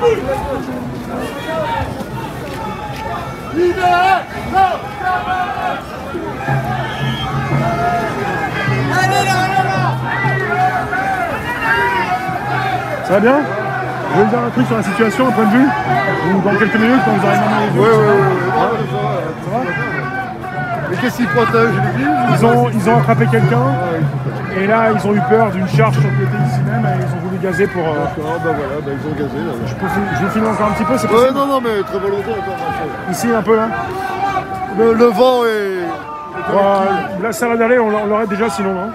Ça va bien? Vous voulez dire un truc sur la situation, un point de vue? Ou dans quelques minutes, quand vous aurez main dans les yeux? Ça va. Mais qu'est-ce qu'ils protègent l'église? Ils ont attrapé quelqu'un, et là ils ont eu peur d'une charge sur le côté ici même, et ils ont voulu gazer pour... D'accord, bah voilà, bah ils ont gazé là. Je vous filme encore un petit peu, c'est possible? Non, mais très volontaire encore. Ici un peu là? Le vent est... Là ça va d'aller, on l'aurait déjà sinon, non?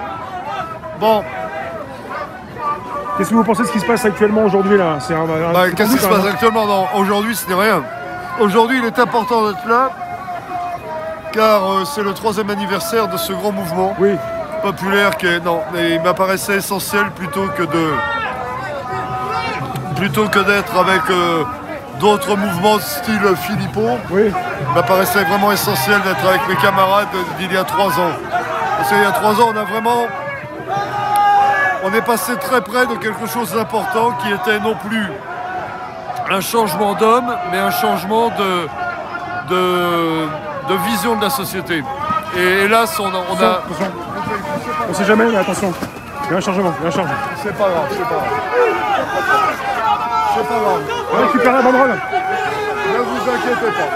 Bon. Qu'est-ce que vous pensez de ce qui se passe actuellement aujourd'hui là? Qu'est-ce qui se passe actuellement? Non, aujourd'hui ce n'est rien. Aujourd'hui il est important d'être là, car c'est le 3e anniversaire de ce grand mouvement populaire qui est... Non, mais il m'apparaissait essentiel plutôt que d'être avec d'autres mouvements style Philippot. Oui. Il m'apparaissait vraiment essentiel d'être avec mes camarades d'il y a 3 ans. Parce qu'il y a 3 ans, on est passé très près de quelque chose d'important qui était non plus un changement d'homme, mais un changement de vision de la société. Et hélas, on a... Attention. On sait jamais, mais attention. Il y a un chargement, C'est pas grave. On récupère la banderole. Ne vous inquiétez pas.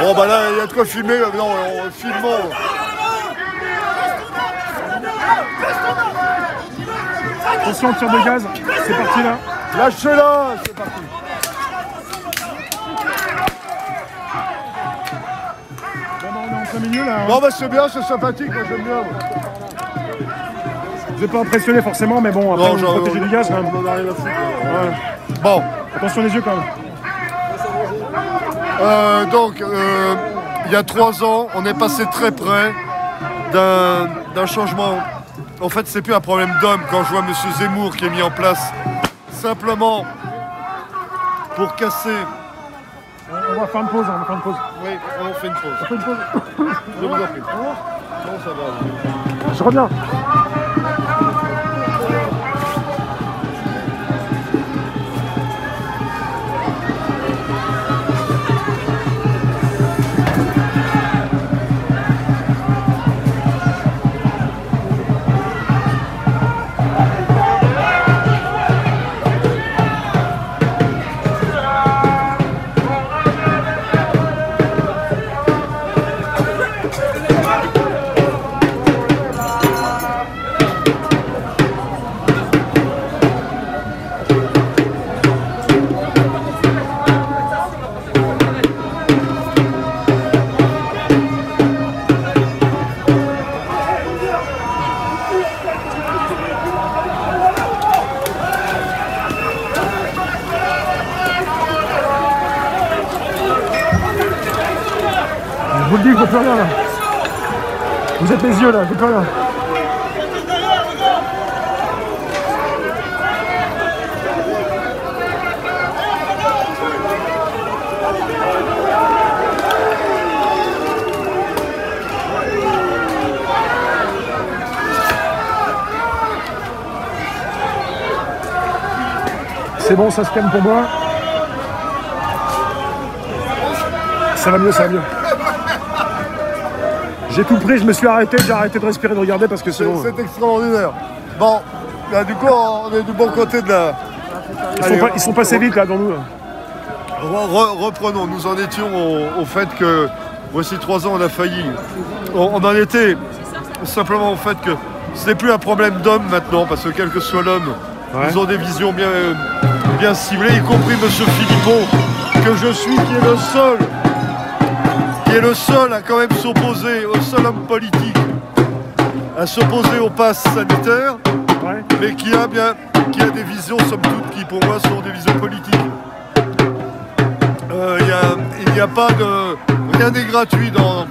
Bon bah là, il y a de quoi filmer. Non, filmons. Attention, tir de gaz. C'est parti là. Lâchez-la, c'est parti. On est en plein milieu là. Bon bah c'est bien, c'est sympathique, moi j'aime bien. Vous n'êtes pas impressionné forcément, mais bon, après vous protégez du gaz quand même. On arrive à foutre. Ouais. Bon. Attention les yeux quand même. Il y a 3 ans, on est passé très près d'un changement. En fait, c'est plus un problème d'homme quand je vois M. Zemmour qui est mis en place simplement pour casser. On va faire une pause, Oui, on fait une pause. On fait une pause. Je vous en prie. Non, ça va. Je reviens. Je vous le dis, je ne peux plus rien là. Vous êtes mes yeux là, je ne peux plus rien. C'est bon, ça se calme pour moi. Ça va mieux, ça va mieux. J'ai tout pris, je me suis arrêté, j'ai arrêté de respirer, de regarder parce que c'est bon. C'est extraordinaire. Bon, là, du coup, on est du bon côté de la... Ils sont passés vite là, dans nous. Reprenons, nous en étions au fait que voici 3 ans on a failli. On en était simplement au fait que ce n'est plus un problème d'homme maintenant, parce que quel que soit l'homme, ils ont des visions bien ciblées, y compris M. Philippot, que je suis, qui est le seul à quand même s'opposer, au seul homme politique, à s'opposer au pass sanitaire, mais qui a des visions, somme toute, qui pour moi sont des visions politiques. Il n'y a pas de... Rien n'est gratuit dans...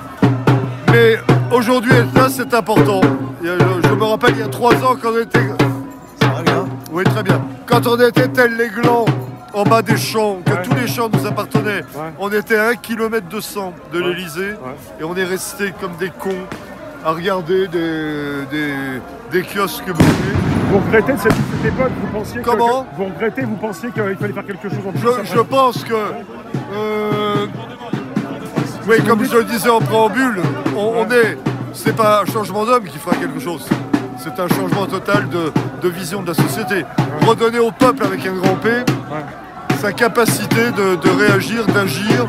Mais aujourd'hui, être là, c'est important. Je me rappelle, il y a 3 ans, quand on était... Ça va bien? Oui, très bien. Quand on était tel les glands, en bas des champs, que tous les champs nous appartenaient, on était à 1,2 km de l'Élysée, et on est restés comme des cons à regarder des kiosques brûlés. Vous regrettez de cette époque, vous pensiez Comment vous regrettez, vous pensiez qu'il fallait faire quelque chose en plus Je pense que, oui, comme je le disais en préambule, c'est pas un changement d'homme qui fera quelque chose. C'est un changement total de vision de la société. Redonner au peuple avec un grand P sa capacité de réagir, d'agir.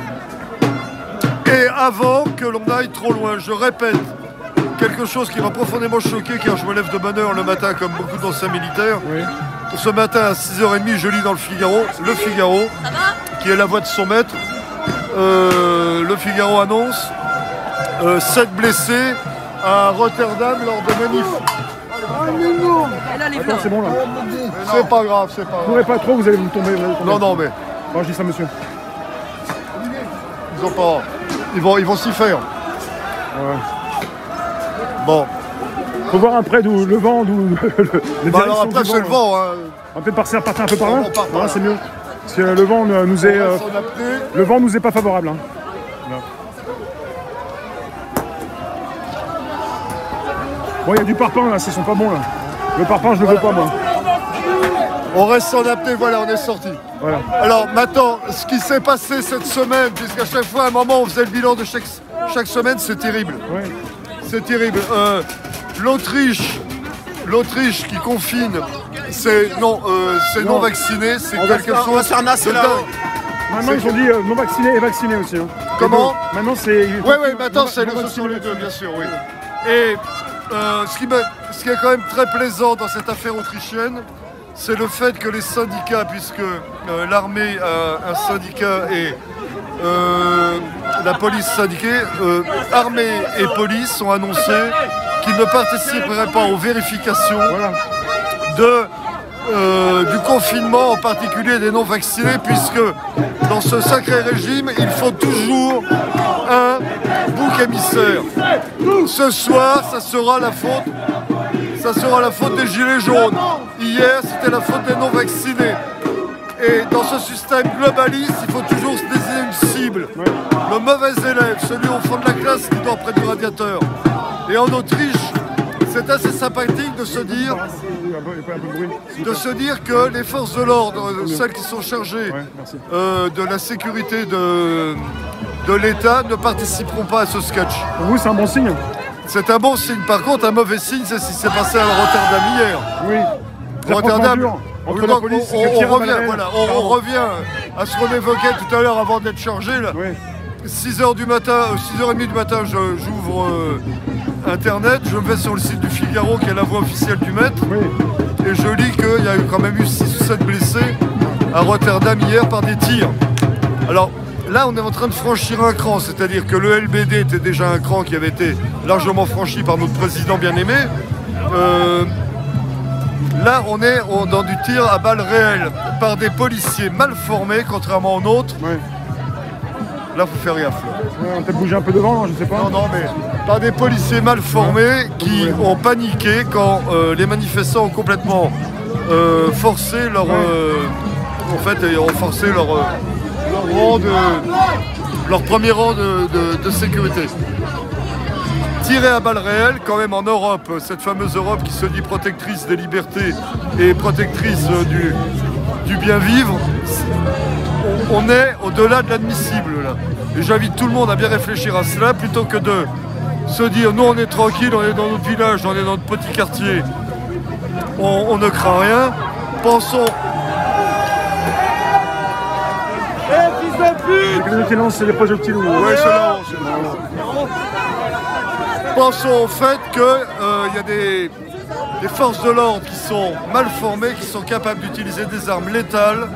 Et avant que l'on aille trop loin, je répète, quelque chose qui m'a profondément choqué car je me lève de bonne heure le matin comme beaucoup d'anciens militaires. Oui. Ce matin à 6h30, je lis dans le Figaro, qui est la voix de son maître. Le Figaro annonce 7 blessés à Rotterdam lors de manifs. Attends, c'est bon là. C'est pas grave, c'est pas grave. Courez pas trop, vous allez vous tomber. Non, non, mais. Non, je dis ça, monsieur. Ils ont pas. Ils vont s'y faire. Ouais. Bon. Faut voir après d'où le vent, d'où alors après c'est le vent. Hein. On peut partir un peu par là. Ouais, c'est mieux. Parce que le vent nous est. Le vent nous est pas favorable. Hein. Bon, il y a du parpaing là, ils sont pas bons là. Le parpaing, je le veux pas moi. On reste en apnée, voilà, on est sorti. Voilà. Alors maintenant, ce qui s'est passé cette semaine, puisqu'à chaque fois, à un moment, on faisait le bilan de chaque semaine, c'est terrible. Ouais. C'est terrible. L'Autriche qui confine, c'est non vacciné, c'est quelque chose de dingue. Maintenant, ils ont dit non vacciné et vacciné aussi. Hein. Comment? Maintenant, c'est. Oui, maintenant, ce sont les deux, bien sûr, oui. Et ce qui est quand même très plaisant dans cette affaire autrichienne, c'est le fait que les syndicats, puisque l'armée a un syndicat et la police syndiquée, armée et police ont annoncé qu'ils ne participeraient pas aux vérifications du confinement, en particulier des non-vaccinés, puisque dans ce sacré régime, il faut toujours un bouc émissaire. Ce soir, ça sera la faute des gilets jaunes. Hier, c'était la faute des non-vaccinés. Et dans ce système globaliste, il faut toujours se désigner une cible. Le mauvais élève, celui au fond de la classe qui dort près du radiateur. Et en Autriche, c'est assez sympathique de se dire que les forces de l'ordre, celles qui sont chargées de la sécurité de l'État, ne participeront pas à ce sketch. Pour vous, c'est un bon signe? C'est un bon signe. Par contre, un mauvais signe, c'est ce qui s'est passé à Rotterdam hier. Oui. Rotterdam, entre la police on revient à ce qu'on évoquait tout à l'heure avant d'être chargé. Là. Oui. 6h du matin, 6h30 du matin, j'ouvre Internet, je vais sur le site du Figaro qui est la voix officielle du maître, et je lis qu'il y a quand même eu 6 ou 7 blessés à Rotterdam hier par des tirs. Alors là, on est en train de franchir un cran, c'est-à-dire que le LBD était déjà un cran qui avait été largement franchi par notre président bien-aimé. Là, on est dans du tir à balles réelles par des policiers mal formés, contrairement aux nôtres. Ouais. Là, il faut faire gaffe. Ouais, on peut bouger un peu devant, non, je sais pas. Non, mais par des policiers mal formés qui ont paniqué quand les manifestants ont complètement forcé leur... ont forcé leur premier rang de sécurité. Tirer à balles réelles, quand même en Europe, cette fameuse Europe qui se dit protectrice des libertés et protectrice du bien vivre, on est au-delà de l'admissible là. Et j'invite tout le monde à bien réfléchir à cela plutôt que de se dire nous on est tranquille, on est dans notre village, on est dans notre petit quartier, on ne craint rien. Pensons. Les qui lancent les projectiles. Ouais, c'est là. Pensons au fait qu'il y a des forces de l'ordre qui sont mal formées, qui sont capables d'utiliser des armes létales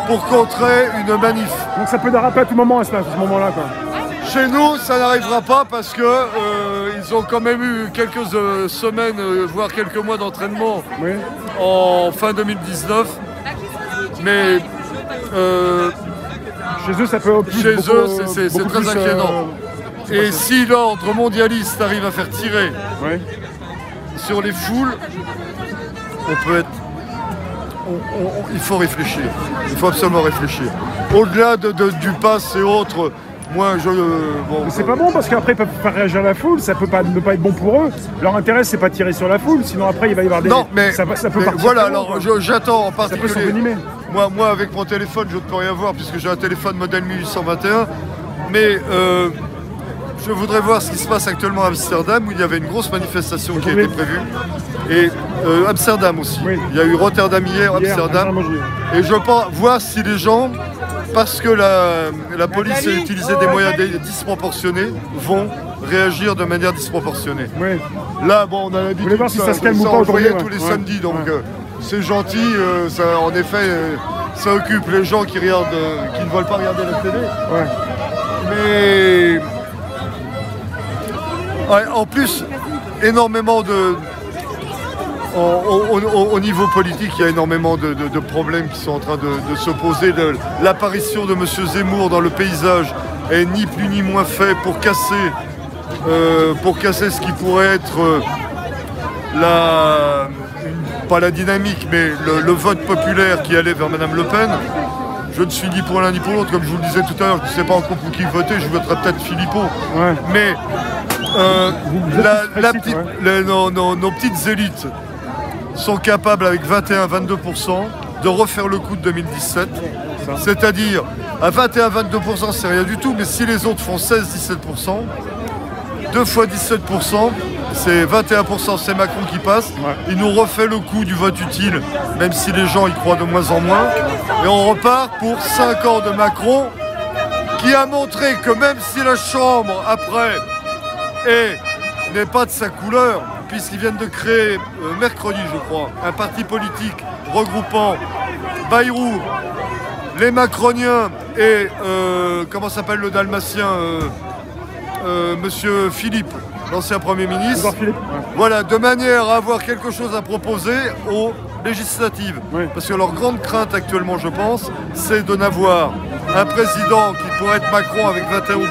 pour contrer une manif. Donc ça peut déraper à tout moment à ce moment-là, quoi. Chez nous, ça n'arrivera pas parce que ils ont quand même eu quelques semaines, voire quelques mois d'entraînement en fin 2019. Mais chez eux, ça peut c'est très inquiétant. Et si l'ordre mondialiste arrive à faire tirer sur les foules, on peut être... il faut réfléchir. Il faut absolument réfléchir. Au-delà du pass et autres, moi, bon, c'est pas bon parce qu'après ils peuvent faire réagir la foule, ça peut pas ne pas être bon pour eux. Leur intérêt c'est pas de tirer sur la foule, sinon après il va y avoir des. Non, mais ça peut mais partir. voilà, très loin, alors quoi. j'attends en Ça peut particulier. s'envenimer. Moi, avec mon téléphone, je ne peux rien voir puisque j'ai un téléphone modèle 1821. Mais je voudrais voir ce qui se passe actuellement à Amsterdam où il y avait une grosse manifestation qui a été prévue. Et Amsterdam aussi. Oui. Il y a eu Rotterdam hier, Amsterdam. Et je pense voir si les gens, parce que la police a utilisé des moyens disproportionnés, vont réagir de manière disproportionnée. Oui. Là, bon, on a l'habitude voulez voir si ça se calme ou pas on le aujourd'hui, voyait tous les samedis, donc Ouais. c'est gentil. Ça, en effet, ça occupe les gens qui regardent, qui ne veulent pas regarder la télé. Ouais. Mais ouais, en plus, énormément de. Au niveau politique, il y a énormément de problèmes qui sont en train de se poser. L'apparition de M. Zemmour dans le paysage est ni plus ni moins fait pour casser ce qui pourrait être pas la dynamique, mais le vote populaire qui allait vers Mme Le Pen. Je ne suis ni pour l'un ni pour l'autre, comme je vous le disais tout à l'heure, je ne sais pas encore pour qui voter, je voterai peut-être Philippot. Ouais. Mais ouais. nos petites élites sont capables, avec 21-22%, de refaire le coup de 2017. C'est-à-dire, à 21-22%, c'est rien du tout, mais si les autres font 16-17%, 2 fois 17%, c'est 21%, c'est Macron qui passe. Ouais. Il nous refait le coup du vote utile, même si les gens y croient de moins en moins. Et on repart pour 5 ans de Macron, qui a montré que même si la Chambre, après, n'est pas de sa couleur, puisqu'ils viennent de créer, mercredi je crois, un parti politique regroupant Bayrou, les Macroniens et, comment s'appelle le Dalmatien, Monsieur Philippe, l'ancien Premier ministre. Philippe. Ouais. Voilà, de manière à avoir quelque chose à proposer aux législatives. Oui. Parce que leur grande crainte actuellement, je pense, c'est de n'avoir un président qui pourrait être Macron avec 21 ou 22%,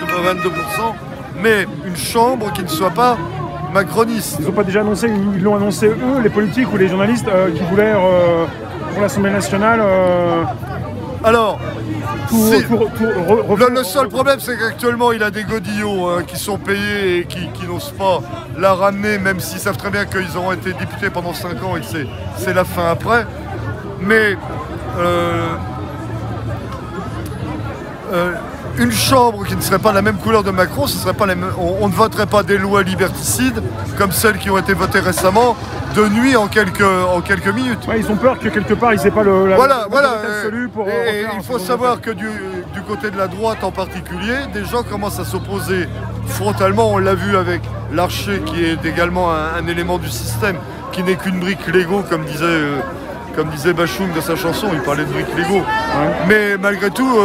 mais une chambre qui ne soit pas macroniste. Ils n'ont pas déjà annoncé, ils l'ont annoncé eux, les politiques ou les journalistes qui voulaient pour l'Assemblée nationale. Alors, le seul pour- problème, c'est qu'actuellement, il a des godillots qui sont payés et qui n'osent pas la ramener, même s'ils savent très bien qu'ils auront été députés pendant 5 ans et que c'est la fin après. Mais une chambre qui ne serait pas la même couleur de Macron, ce serait pas on ne voterait pas des lois liberticides comme celles qui ont été votées récemment de nuit en quelques minutes. Ouais, ils ont peur que quelque part ils n'aient pas la Voilà. majorité absolue pour. Et refaire il un faut second savoir que du côté de la droite en particulier, des gens commencent à s'opposer frontalement. On l'a vu avec Larcher, qui est également un élément du système, qui n'est qu'une brique Lego, comme disait Bachung dans sa chanson. Il parlait de brique Lego. Ouais. Mais malgré tout,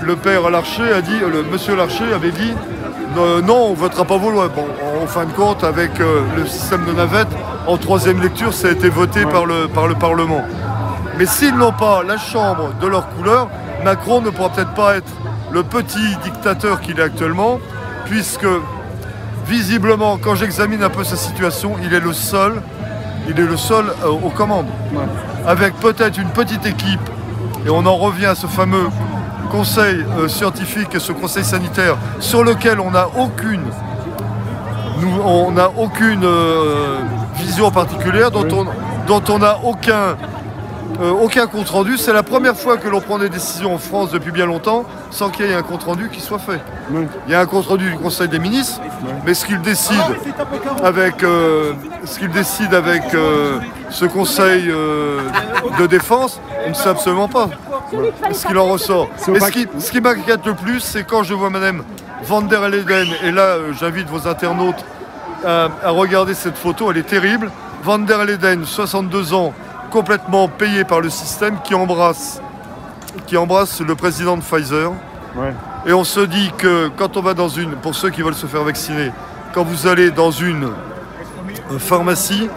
le père Larcher a dit, monsieur Larcher avait dit. Non, on ne votera pas vos lois. Bon, en fin de compte, avec le système de navette, en 3e lecture, ça a été voté par le Parlement. Mais s'ils n'ont pas la Chambre de leur couleur, Macron ne pourra peut-être pas être le petit dictateur qu'il est actuellement, puisque, visiblement, quand j'examine un peu sa situation, il est le seul aux commandes. Ouais. Avec peut-être une petite équipe, et on en revient à ce fameux conseil scientifique et ce conseil sanitaire sur lequel on n'a aucune vision particulière, dont on n'a aucun compte rendu. C'est la première fois que l'on prend des décisions en France depuis bien longtemps sans qu'il y ait un compte rendu qui soit fait. Ouais. Il y a un compte rendu du Conseil des ministres, mais ce qu'il décide avec ce Conseil de défense, on ne sait absolument pas ce qu'il en ressort. Et ce qui m'inquiète le plus, c'est quand je vois Madame Van der Leyen, et là j'invite vos internautes à regarder cette photo, elle est terrible. Van der Leyen, 62 ans, complètement payée par le système, qui embrasse le président de Pfizer. Ouais. Et on se dit que quand on va pour ceux qui veulent se faire vacciner, quand vous allez dans une pharmacie,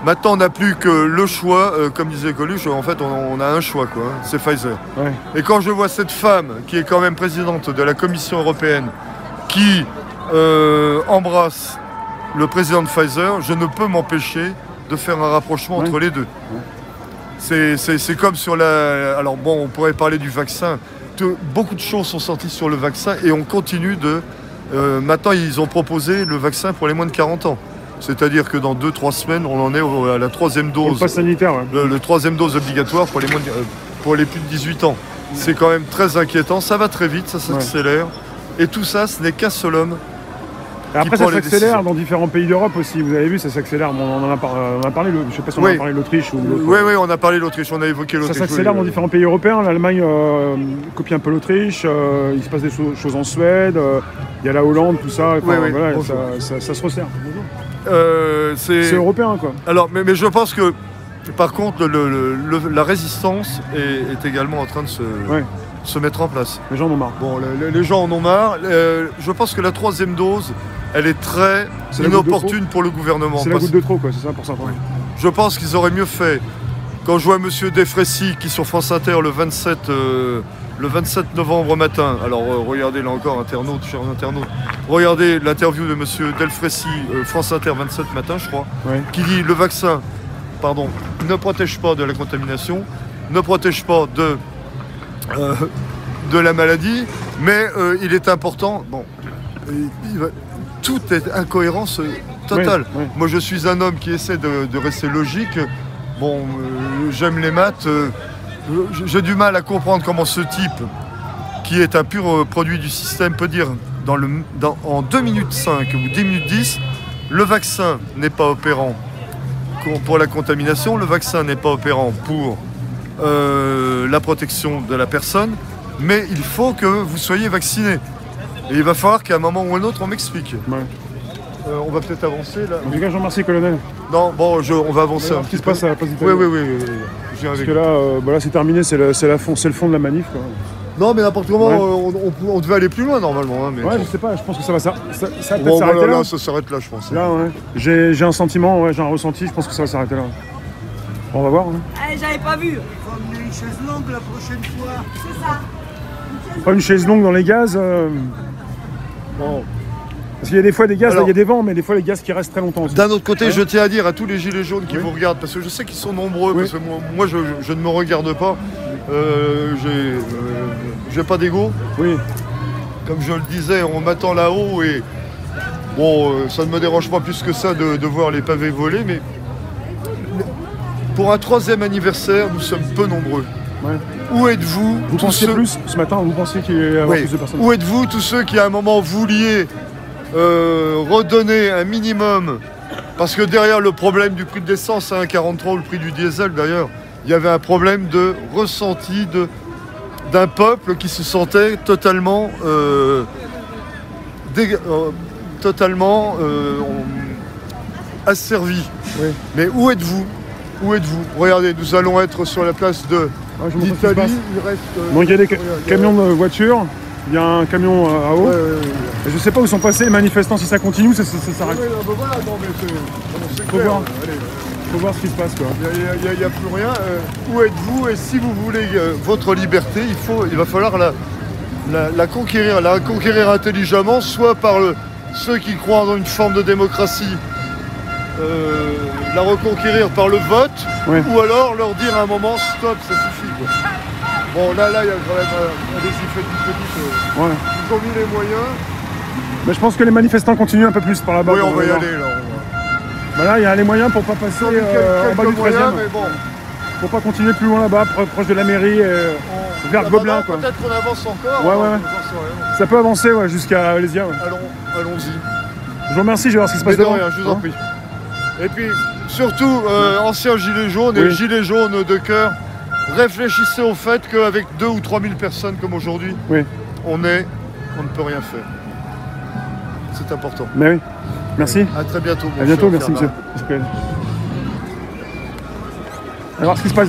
maintenant on n'a plus que le choix, comme disait Coluche, en fait on a un choix, quoi, c'est Pfizer. Ouais. Et quand je vois cette femme, qui est quand même présidente de la Commission européenne, qui embrasse le président de Pfizer, je ne peux m'empêcher de faire un rapprochement entre les deux. C'est comme sur la... Alors bon, on pourrait parler du vaccin. beaucoup de choses sont sorties sur le vaccin et on continue de... maintenant, ils ont proposé le vaccin pour les moins de 40 ans. C'est-à-dire que dans 2-3 semaines, on en est à la 3e dose. Le pass sanitaire, ouais. Le 3e dose obligatoire pour les plus de 18 ans. C'est quand même très inquiétant. Ça va très vite, ça s'accélère. Ouais. Et tout ça, ce n'est qu'un seul homme. Et après, ça s'accélère dans différents pays d'Europe aussi. Vous avez vu, ça s'accélère. On en a parlé, je ne sais pas si on a parlé de l'Autriche ou l'autre. Oui, on a parlé de l'Autriche, on a évoqué l'Autriche. Ça s'accélère dans différents pays européens. L'Allemagne copie un peu l'Autriche. Il se passe des choses en Suède. Il y a la Hollande, tout ça. Enfin, voilà, ça se resserre. C'est européen, quoi. Alors, mais je pense que, par contre, la résistance est également en train de se mettre en place. Les gens en ont marre. Bon, les gens en ont marre. Je pense que la 3e dose, elle est très inopportune pour le gouvernement. C'est la goutte de trop, quoi, c'est ça pour ça. Oui. Je pense qu'ils auraient mieux fait. Quand je vois M. Delfraissy qui, sur France Inter, le 27 novembre matin, alors regardez là encore, internautes, chers internautes, regardez l'interview de M. Delfraissy, France Inter, 27 matin, je crois, qui dit le vaccin, ne protège pas de la contamination, ne protège pas de la maladie, mais il est important. Bon, tout est incohérence totale. Moi, je suis un homme qui essaie de rester logique. Bon, j'aime les maths. J'ai du mal à comprendre comment ce type, qui est un pur produit du système, peut dire en 2 minutes 5 ou 10 minutes 10, le vaccin n'est pas opérant pour la contamination, le vaccin n'est pas opérant pour la protection de la personne, mais il faut que vous soyez vacciné. Et il va falloir qu'à un moment ou un autre, on m'explique. On va peut-être avancer là. En tout cas, je vous remercie, colonel. Non, bon, on va avancer. Ce qui se passe à la place d'Italie. Oui. Parce que là, c'est terminé, c'est le fond de la manif, quoi. Non, mais n'importe comment, on devait aller plus loin normalement. Hein, mais je sais pas, je pense que ça va peut-être bon, s'arrêter là. Ça s'arrête là, je pense. Là, j'ai un sentiment, j'ai un ressenti, je pense que ça va s'arrêter là. On va voir. J'avais pas vu. Il faut amener une chaise longue la prochaine fois. C'est ça. Pas une chaise longue dans les gaz. Bon. Parce qu'il y a des fois des gaz, il y a des vents, mais des fois les gaz qui restent très longtemps aussi. D'un autre côté, je tiens à dire à tous les gilets jaunes qui vous regardent, parce que je sais qu'ils sont nombreux, parce que moi je ne me regarde pas, j'ai pas d'ego. Oui. Comme je le disais, on m'attend là-haut et bon, ça ne me dérange pas plus que ça de voir les pavés voler, mais pour un 3e anniversaire, nous sommes peu nombreux. Où êtes-vous? Vous pensiez plus ce matin, vous pensiez qu'il y avait plus de personnes? Où êtes-vous, tous ceux qui à un moment vouliez redonner un minimum, parce que derrière le problème du prix de l'essence à 1,43 ou le prix du diesel d'ailleurs, il y avait un problème de ressenti d'un peuple qui se sentait totalement asservi. Mais où êtes-vous? Regardez, nous allons être sur la place d'Italie. Donc il y a des camions de voitures. Il y a un camion à eau. Et je ne sais pas où sont passés les manifestants. Si ça continue, ça s'arrête. Faut voir ce qui se passe. Il n'y a plus rien. Où êtes-vous? Et si vous voulez votre liberté, il va falloir la conquérir intelligemment, soit par ceux qui croient dans une forme de démocratie, la reconquérir par le vote, ou alors leur dire à un moment stop, ça suffit. Bon, là, il y a quand même des effets de petite. Ils ont mis les moyens. Mais je pense que les manifestants continuent un peu plus par là-bas. Oui, on va y aller là. Là, il y a les moyens pour pas passer en bas du 13e. Mais bon. Pour pas continuer plus loin là-bas, proche de la mairie, vers Gobelin. Peut-être qu'on avance encore. Ça peut avancer jusqu'à Alésia. Allons-y. Je vous remercie, je vais voir ce qui se passe devant. Rien, je vous en prie. Et puis, surtout, anciens gilets jaunes et gilets jaunes de cœur, réfléchissez au fait qu'avec 2 ou 3 000 personnes comme aujourd'hui, on ne peut rien faire. C'est important. Mais oui. Merci. À très bientôt. À bientôt, merci monsieur. On va voir ce qui se passe.